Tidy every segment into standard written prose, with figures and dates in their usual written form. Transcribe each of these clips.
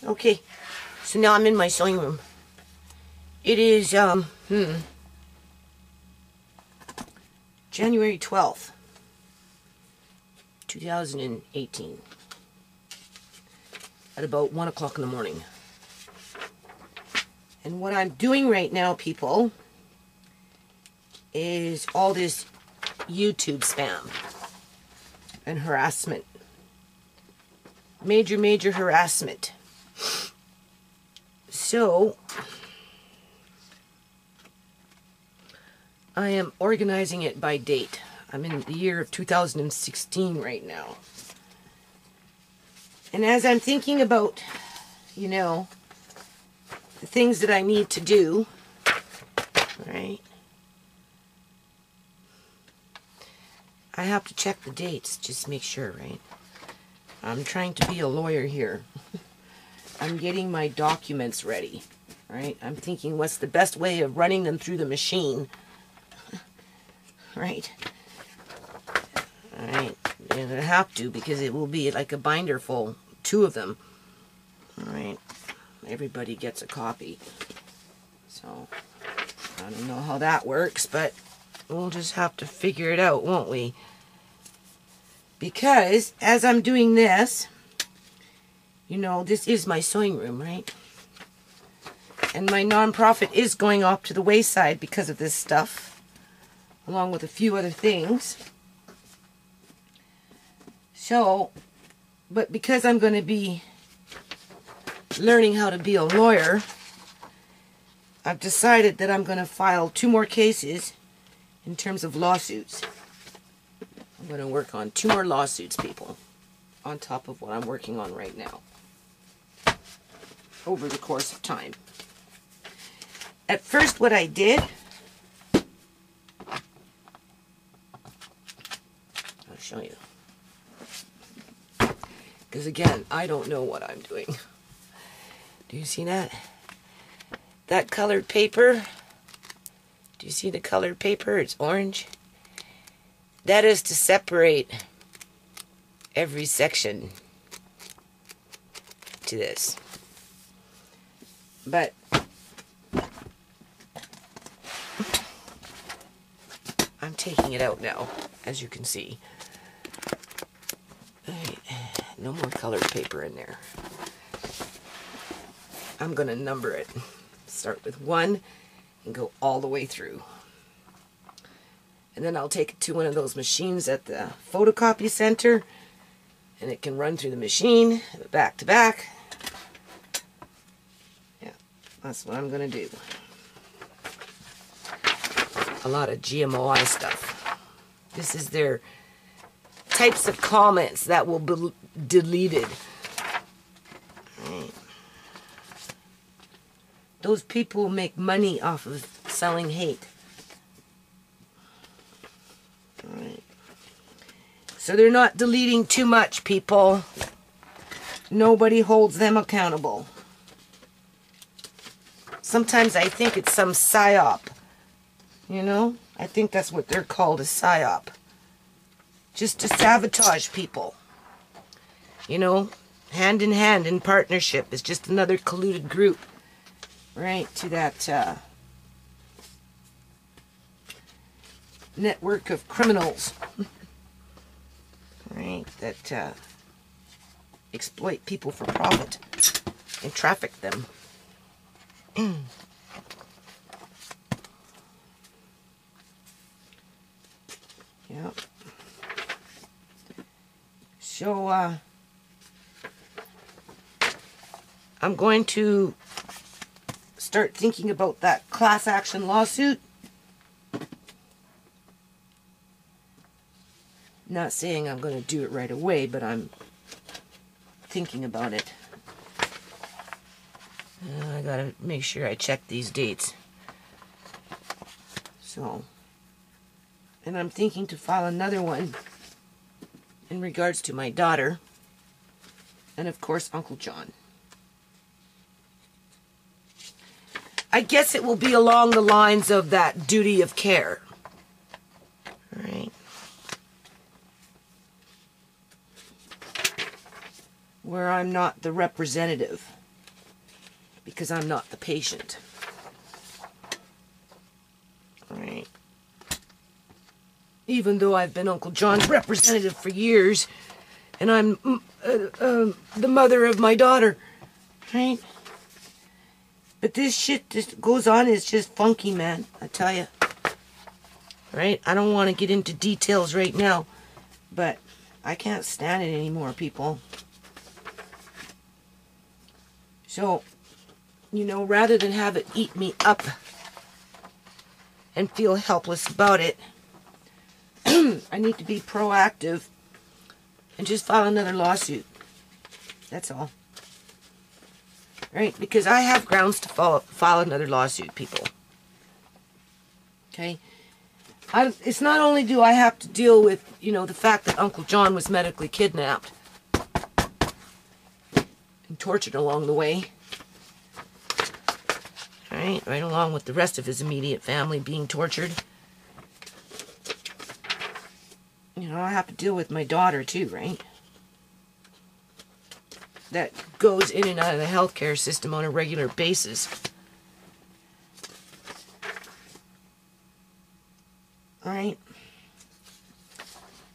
Okay, so now I'm in my sewing room. It is, January 12th, 2018, at about 1 o'clock in the morning. And what I'm doing right now, people, is all this YouTube spam and harassment. Major harassment. So, I am organizing it by date. I'm in the year of 2016 right now. And as I'm thinking about, you know, the things that I need to do, right? I have to check the dates, just make sure, right? I'm trying to be a lawyer here. I'm getting my documents ready, right? I'm thinking what's the best way of running them through the machine, right? All right, you're gonna have to, because it will be like a binder full, 2 of them. All right, everybody gets a copy. So, I don't know how that works, but we'll just have to figure it out, won't we? Because as I'm doing this, you know, this is my sewing room, right? And my nonprofit is going off to the wayside because of this stuff, along with a few other things. So, but because I'm going to be learning how to be a lawyer, I've decided that I'm going to file 2 more cases in terms of lawsuits. I'm going to work on 2 more lawsuits, people, on top of what I'm working on right now, over the course of time. At first, what I did, I'll show you, because again, I don't know what I'm doing. Do you see that? That colored paper? Do you see the colored paper? It's orange. That is to separate every section to this. But I'm taking it out now, as you can see. Right. No more colored paper in there. I'm going to number it. Start with 1 and go all the way through. And then I'll take it to one of those machines at the photocopy center, and it can run through the machine, back to back. Yeah, that's what I'm going to do. A lot of GMOI stuff. This is their types of comments that will be deleted. Right. Those people make money off of selling hate. Alright. So they're not deleting too much, people. Nobody holds them accountable. Sometimes I think it's some psyop. You know? I think that's what they're called, a psyop. Just to sabotage people. You know? Hand in hand, in partnership. It's just another colluded group. Right? To that, network of criminals, right, that exploit people for profit and traffic them. Yeah. So, I'm going to start thinking about that class action lawsuit. Not saying I'm going to do it right away, but I'm thinking about it. I gotta make sure I check these dates. So, and I'm thinking to file another one in regards to my daughter, and of course Uncle John. I guess it will be along the lines of that duty of care. Right? Where I'm not the representative. because I'm not the patient. All right. Even though I've been Uncle John's representative for years, and I'm the mother of my daughter, right? But this shit just goes on, it's just funky, man, I tell you. Right? I don't want to get into details right now, but I can't stand it anymore, people. So, you know, rather than have it eat me up and feel helpless about it, I need to be proactive and just file another lawsuit. That's all. Right? Because I have grounds to file another lawsuit, people. Okay? It's not only do I have to deal with, you know, the fact that Uncle John was medically kidnapped and tortured along the way. Right along with the rest of his immediate family being tortured. You know, I have to deal with my daughter too, right? That goes in and out of the healthcare system on a regular basis. Right?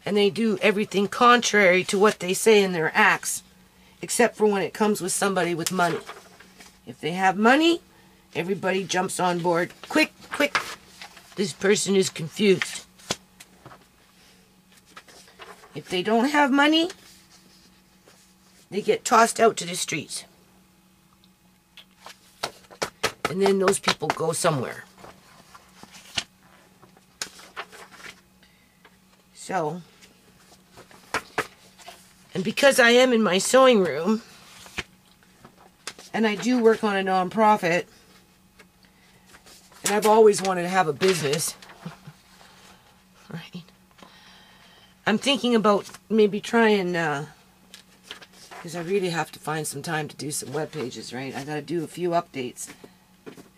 And they do everything contrary to what they say in their acts, except for when it comes with somebody with money. If they have money, everybody jumps on board. Quick, quick. This person is confused. If they don't have money, they get tossed out to the streets. And then those people go somewhere. So, and because I am in my sewing room, and I do work on a nonprofit, and I've always wanted to have a business, right? I'm thinking about maybe trying, because I really have to find some time to do some web pages, right? I got to do a few updates,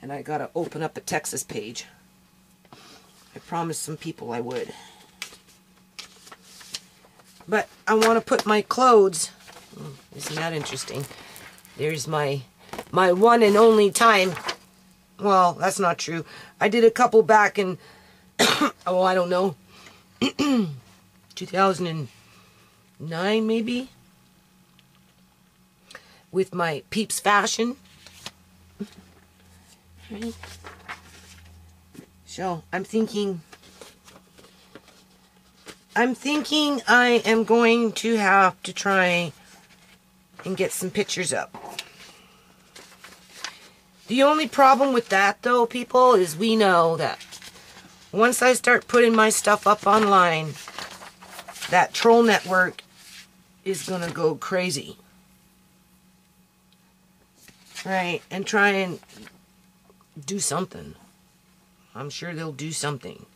and I got to open up a Texas page. I promised some people I would. But I want to put my clothes, isn't that interesting? There's my one and only time. Well, that's not true. I did a couple back in, oh, I don't know, 2009 maybe, with my Peeps Fashion. Right. So I'm thinking I am going to have to try and get some pictures up. The only problem with that, though, people, is we know that once I start putting my stuff up online, that troll network is going to go crazy. Right? And try and do something. I'm sure they'll do something.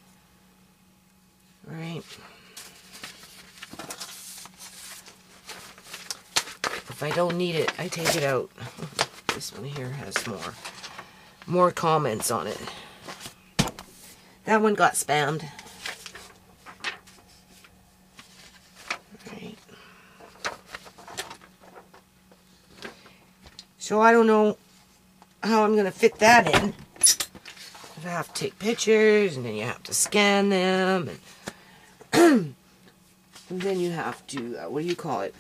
Right? If I don't need it, I take it out. This one here has more comments on it. That one got spammed. Right. So I don't know how I'm going to fit that in. I have to take pictures, and then you have to scan them, and, and then you have to, what do you call it?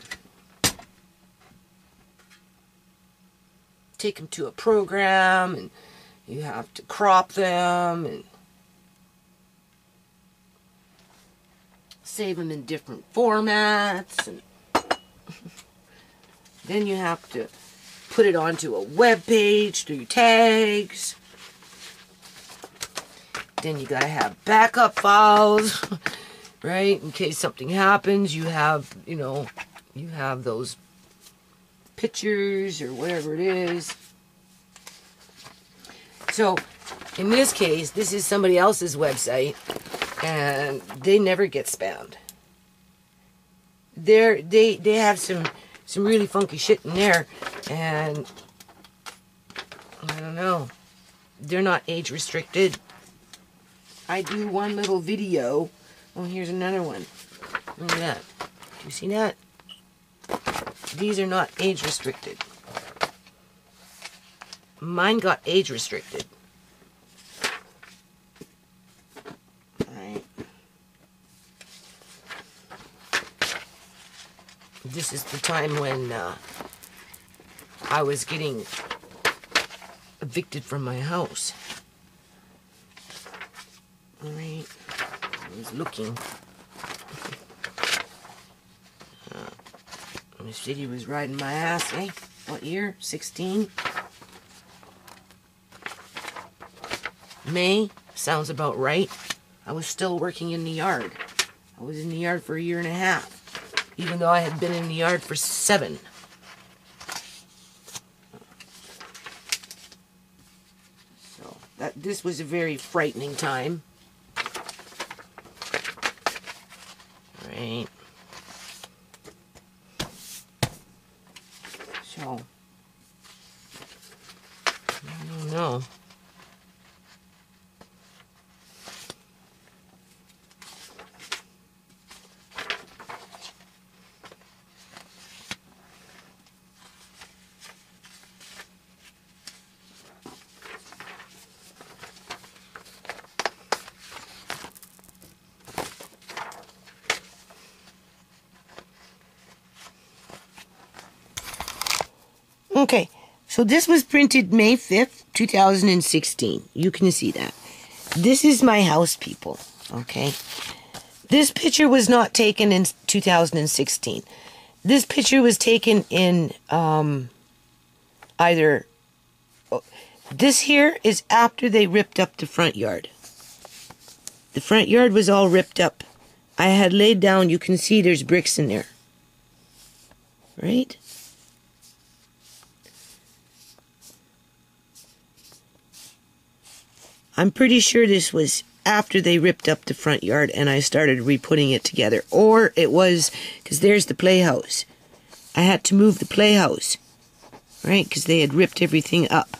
Take them to a program, and you have to crop them, and save them in different formats, and then you have to put it onto a web page through tags. Then you gotta have backup files, right? In case something happens, you have, you know, you have those pictures or whatever it is. So, in this case, this is somebody else's website, and they never get spammed. They have some really funky shit in there, and I don't know. They're not age restricted. I do one little video. Oh, here's another one. Look at that. Do you see that? These are not age restricted. Mine got age restricted. Alright. This is the time when I was getting evicted from my house. Alright. I was looking. The city was riding my ass, eh? What year? 16? May? Sounds about right. I was still working in the yard. I was in the yard for 1.5 years, even though I had been in the yard for 7. So, this was a very frightening time. Right. So, I don't know. Okay, so this was printed May 5th, 2016. You can see that. This is my house, people, okay? This picture was not taken in 2016. This picture was taken in either... This here is after they ripped up the front yard. The front yard was all ripped up. I had laid down, you can see there's bricks in there. Right? I'm pretty sure this was after they ripped up the front yard and I started re-putting it together. Or it was, because there's the playhouse. I had to move the playhouse, right? Because they had ripped everything up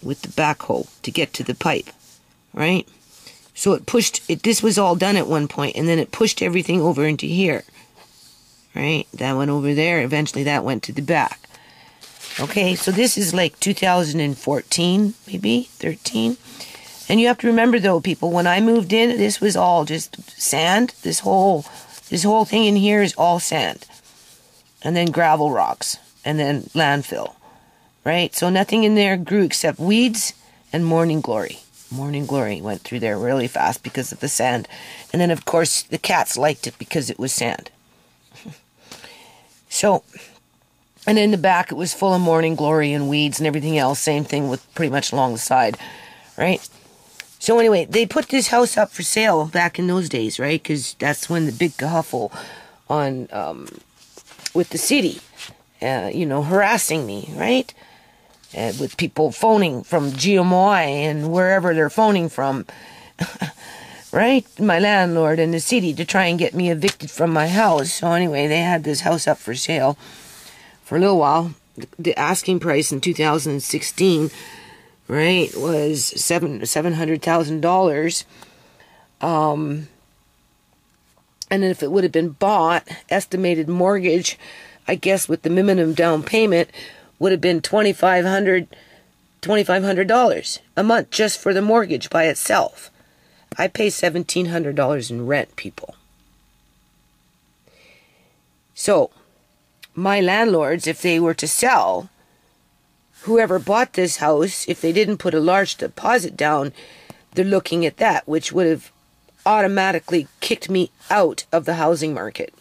with the backhoe to get to the pipe, right? So it pushed, this was all done at one point, and then it pushed everything over into here, right? That went over there, eventually that went to the back. Okay, so this is like 2014, maybe 13. And you have to remember though, people, when I moved in, this was all just sand. This whole thing in here is all sand. And then gravel rocks. And then landfill. Right? So nothing in there grew except weeds and morning glory. Morning glory went through there really fast because of the sand. And then of course the cats liked it because it was sand. So... And in the back, it was full of morning glory and weeds and everything else. Same thing with pretty much along the side, right? So anyway, they put this house up for sale back in those days, right? Because that's when the big kerfuffle on with the city, you know, harassing me, right? With people phoning from GMY and wherever they're phoning from, right? My landlord and the city to try and get me evicted from my house. So anyway, they had this house up for sale. For a little while. The asking price in 2016, right, was $700,000. And if it would have been bought, estimated mortgage, I guess with the minimum down payment, would have been $2,500 a month just for the mortgage by itself. I pay $1,700 in rent, people. So, my landlords, if they were to sell, whoever bought this house, if they didn't put a large deposit down, they're looking at that, which would have automatically kicked me out of the housing market.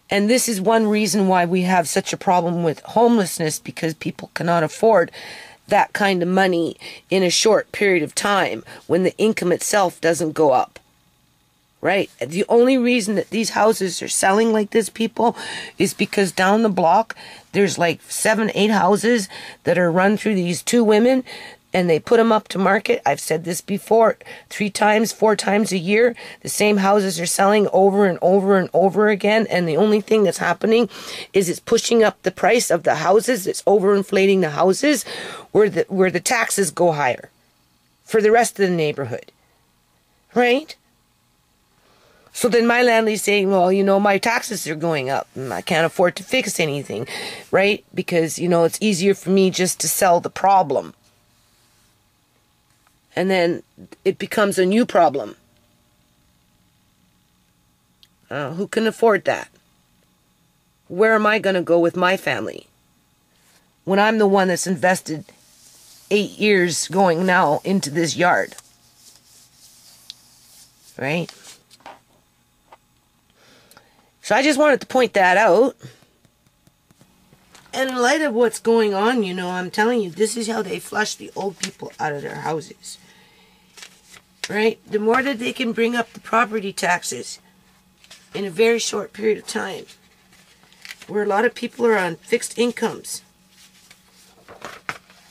And this is one reason why we have such a problem with homelessness, because people cannot afford that kind of money in a short period of time when the income itself doesn't go up. Right? The only reason that these houses are selling like this, people, is because down the block, there's like 7, 8 houses that are run through these 2 women, and they put them up to market. I've said this before, 3 times, 4 times a year. The same houses are selling over and over and over again, and the only thing that's happening is it's pushing up the price of the houses. It's overinflating the houses where the taxes go higher for the rest of the neighborhood. Right? So then my landlady's saying, well, you know, my taxes are going up and I can't afford to fix anything, right? Because, you know, it's easier for me just to sell the problem. And then it becomes a new problem. Who can afford that? Where am I going to go with my family? When I'm the one that's invested 8 years going now into this yard. Right? So I just wanted to point that out. And in light of what's going on, you know, I'm telling you, this is how they flush the old people out of their houses. Right? The more that they can bring up the property taxes in a very short period of time, where a lot of people are on fixed incomes,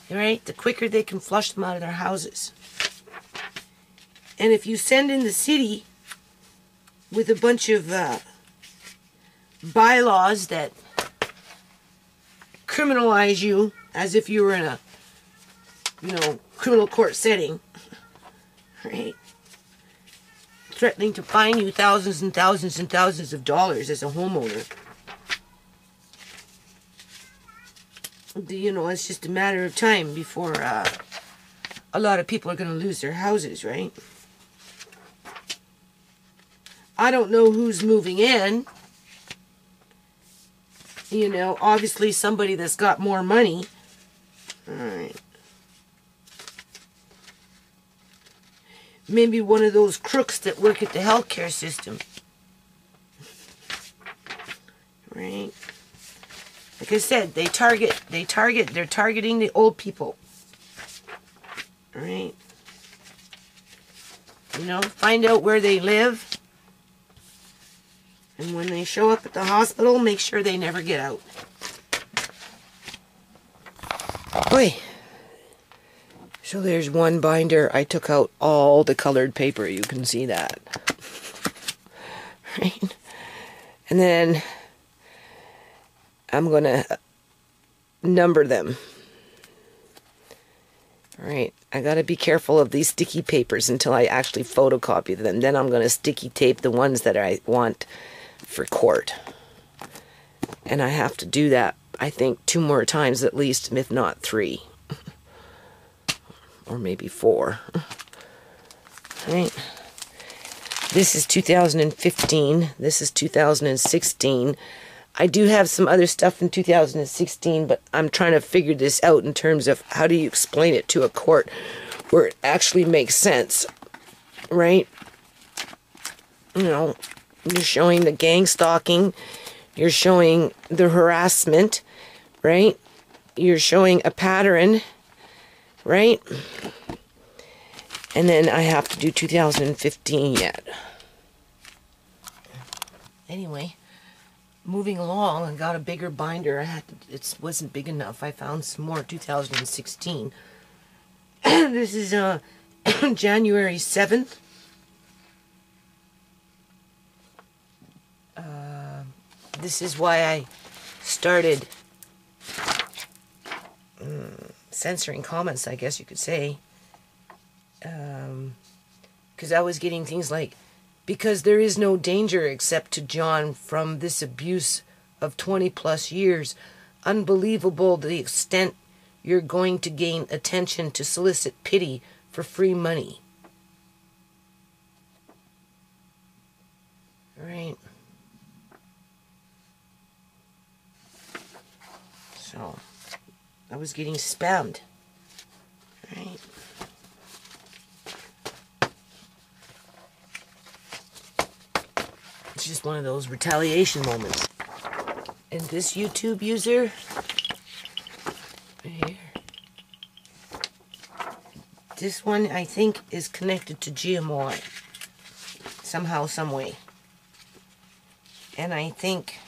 right? The quicker they can flush them out of their houses. And if you send in the city with a bunch of bylaws that criminalize you as if you were in a, you know, criminal court setting, right? Threatening to fine you thousands and thousands and thousands of dollars as a homeowner. You know, it's just a matter of time before a lot of people are going to lose their houses, right? I don't know who's moving in. You know, obviously somebody that's got more money. Alright. Maybe one of those crooks that work at the healthcare system. Right? Like I said, they're targeting the old people. Right? You know, find out where they live. And when they show up at the hospital, make sure they never get out. Boy. So there's one binder. I took out all the colored paper. You can see that. Right? And then I'm going to number them. Alright, I got to be careful of these sticky papers until I actually photocopy them. Then I'm going to sticky tape the ones that I want for court. And I have to do that, I think, 2 more times at least, if not 3. Or maybe 4. Right? This is 2015. This is 2016. I do have some other stuff in 2016, but I'm trying to figure this out in terms of how do you explain it to a court where it actually makes sense, right? You know, you're showing the gang stalking, you're showing the harassment, right? You're showing a pattern, right? And then I have to do 2015 yet. Anyway. Moving along, I got a bigger binder. It wasn't big enough. I found some more 2016. This is January 7th. This is why I started censoring comments, I guess you could say. Because I was getting things like, because there is no danger except to John from this abuse of 20+ years. Unbelievable the extent you're going to gain attention to solicit pity for free money. Right. So, I was getting spammed. Right. It's just one of those retaliation moments. And this YouTube user, right here, this one I think is connected to GMOI somehow, some way. And I think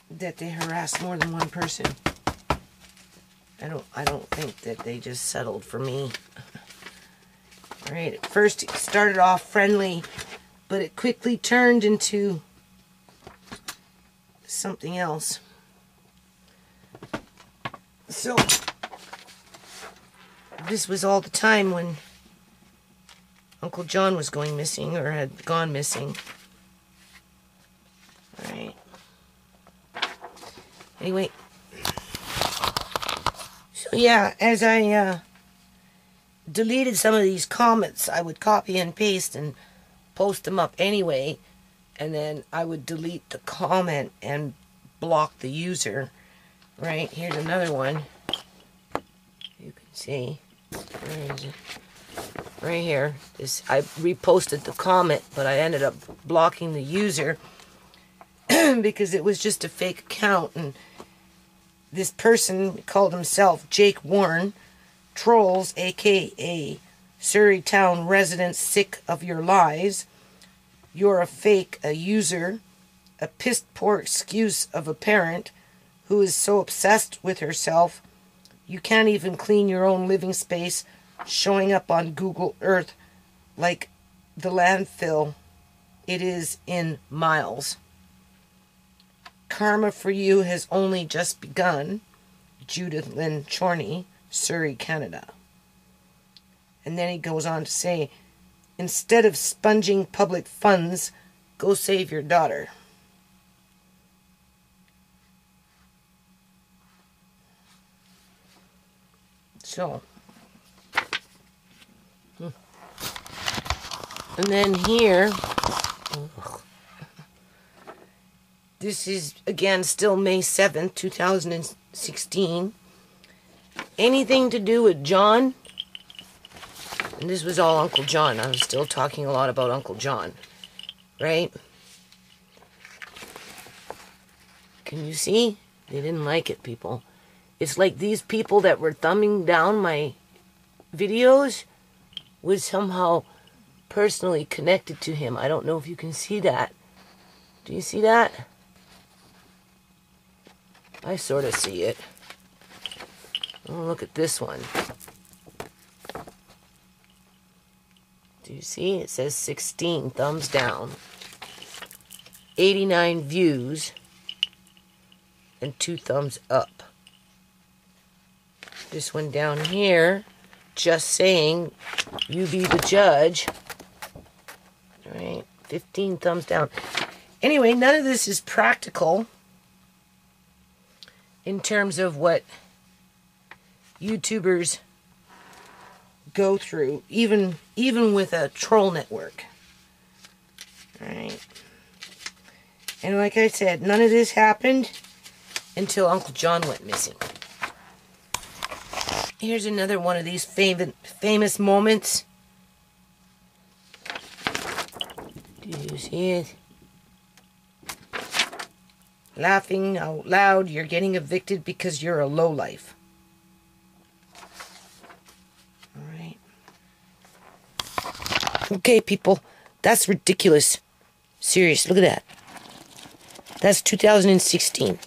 that they harass more than one person. I don't think that they just settled for me. Right, at first it started off friendly, but it quickly turned into something else. So, this was all the time when Uncle John was going missing, or had gone missing. Alright. Anyway. So yeah, as I deleted some of these comments, I would copy and paste and post them up anyway. And then I would delete the comment and block the user. Right, here's another one. You can see. Where is it? Right here. I reposted the comment, but I ended up blocking the user because it was just a fake account. And this person called himself Jake Warren Trolls, aka Surrey Town residents sick of your lies. You're a fake, a user, a pissed poor excuse of a parent who is so obsessed with herself you can't even clean your own living space, showing up on Google Earth like the landfill it is in miles. Karma for you has only just begun. Judith Lynn Chorney, Surrey, Canada. And then he goes on to say, instead of sponging public funds, go save your daughter. So, and then here, this is again still May 7th, 2016. Anything to do with John? And this was all Uncle John. I was still talking a lot about Uncle John, right? Can you see? They didn't like it, people. It's like these people that were thumbing down my videos was somehow personally connected to him. I don't know if you can see that. Do you see that? I sort of see it. Oh, look at this one. Do you see? It says 16 thumbs down, 89 views, and 2 thumbs up. This one down here, just saying, you be the judge. All right, 15 thumbs down. Anyway, none of this is practical in terms of what YouTubers go through, even with a troll network. All right. And like I said, none of this happened until Uncle John went missing. Here's another one of these famous moments. Do you see it? Laughing out loud, you're getting evicted because you're a lowlife. Alright. Okay, people. That's ridiculous. Serious, look at that. That's 2016.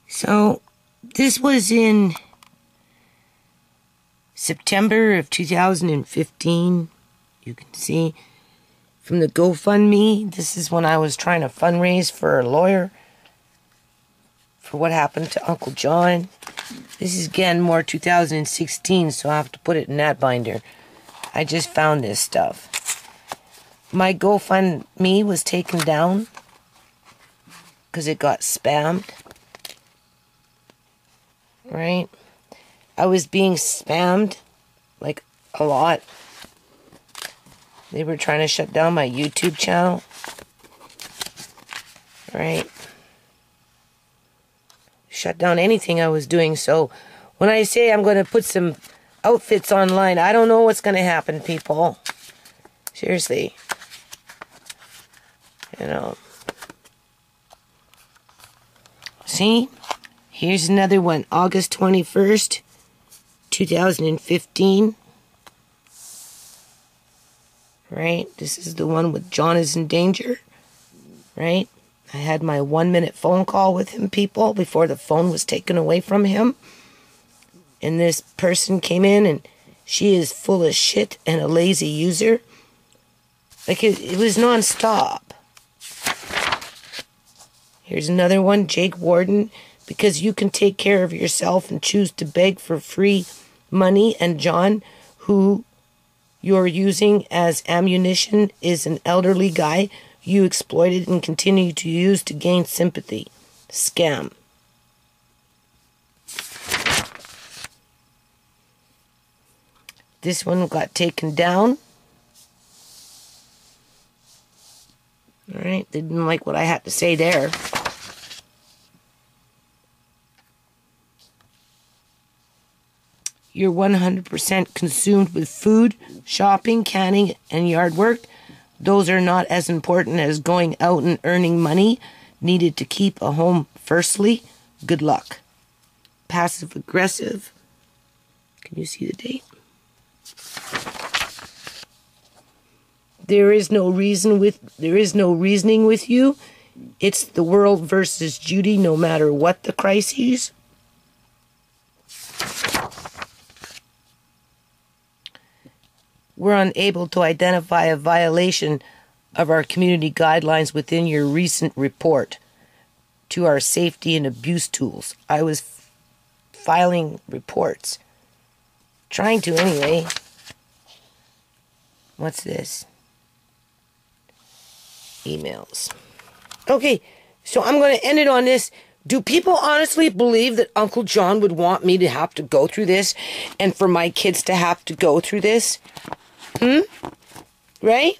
So, this was in September of 2015. You can see from the GoFundMe. This is when I was trying to fundraise for a lawyer for what happened to Uncle John. This is again more 2016, so I have to put it in that binder. I just found this stuff. My GoFundMe was taken down because it got spammed. Right? I was being spammed, like, a lot. They were trying to shut down my YouTube channel. Right? Shut down anything I was doing. So, when I say I'm going to put some outfits online, I don't know what's going to happen, people. Seriously. You know. See? Here's another one, August 21st, 2015. Right? This is the one with John is in danger. Right? I had my 1-minute phone call with him, people, before the phone was taken away from him. And this person came in and she is full of shit and a lazy user. Like, it was non-stop. Here's another one, Jake Warden. Because you can take care of yourself and choose to beg for free money, and John, who you're using as ammunition, is an elderly guy you exploited and continue to use to gain sympathy. Scam. This one got taken down. Alright, they didn't like what I had to say there. You're 100% consumed with food, shopping, canning, and yard work. Those are not as important as going out and earning money needed to keep a home firstly. Good luck. Passive aggressive. Can you see the date? There is no reasoning with you. It's the world versus Judy, no matter what the crises. We're unable to identify a violation of our community guidelines within your recent report to our safety and abuse tools. I was filing reports. Trying to anyway. What's this? Emails. Okay, so I'm going to end it on this. Do people honestly believe that Uncle John would want me to have to go through this and for my kids to have to go through this? Right?